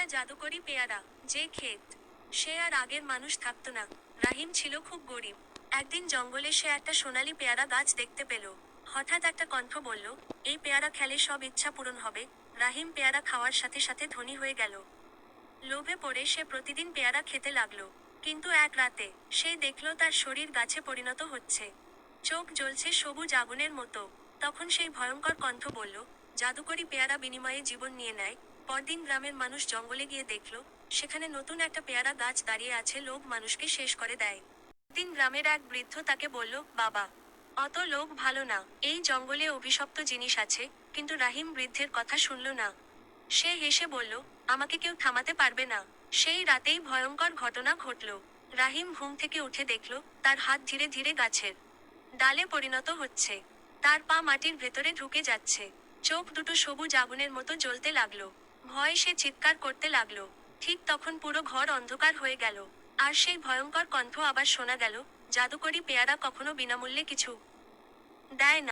একটা জাদুকরি পেয়ারা, যে ক্ষেত। সে আর আগের মানুষ থাকতো না। রাহিম ছিল খুব গরিব। একদিন জঙ্গলে সে একটা সোনালী পেয়ারা গাছ দেখতে পেল। হঠাৎ একটা কণ্ঠ বলল, এই পেয়ারা খেলে সব ইচ্ছা পূরণ হবে। রাহিম পেয়ারা খাওয়ার সাথে সাথে ধনী হয়ে গেল। লোভে পড়ে সে প্রতিদিন পেয়ারা খেতে লাগলো। কিন্তু এক রাতে সে দেখল তার শরীর গাছে পরিণত হচ্ছে। চোখ জ্বলছে সবুজ আগুনের মতো। তখন সেই ভয়ঙ্কর কণ্ঠ বলল, জাদুকরি পেয়ারা বিনিময়ে জীবন নিয়ে নেয়। পরদিন গ্রামের মানুষ জঙ্গলে গিয়ে দেখল, সেখানে নতুন একটা পেয়ারা গাছ দাঁড়িয়ে আছে। লোভ মানুষকে শেষ করে দেয়। একদিন গ্রামের এক বৃদ্ধ তাকে বলল, বাবা, অত লোভ ভালো না। এই জঙ্গলে অভিশপ্ত জিনিস আছে। কিন্তু রাহিম বৃদ্ধের কথা শুনল না। সে হেসে বলল, আমাকে কেউ থামাতে পারবে না। সেই রাতেই ভয়ঙ্কর ঘটনা ঘটল। রাহিম ঘুম থেকে উঠে দেখল, তার হাত ধীরে ধীরে গাছের ডালে পরিণত হচ্ছে। তার পা মাটির ভেতরে ঢুকে যাচ্ছে। চোখ দুটো সবুজ আগুনের মতো জ্বলতে লাগলো। ভয়ে সে চিৎকার করতে লাগলো। ঠিক তখন পুরো ঘর অন্ধকার হয়ে গেল। আর সেই ভয়ঙ্কর কণ্ঠ আবার শোনা গেল, জাদুকরি পেয়ারা কখনো বিনামূল্যে কিছু দেয় না।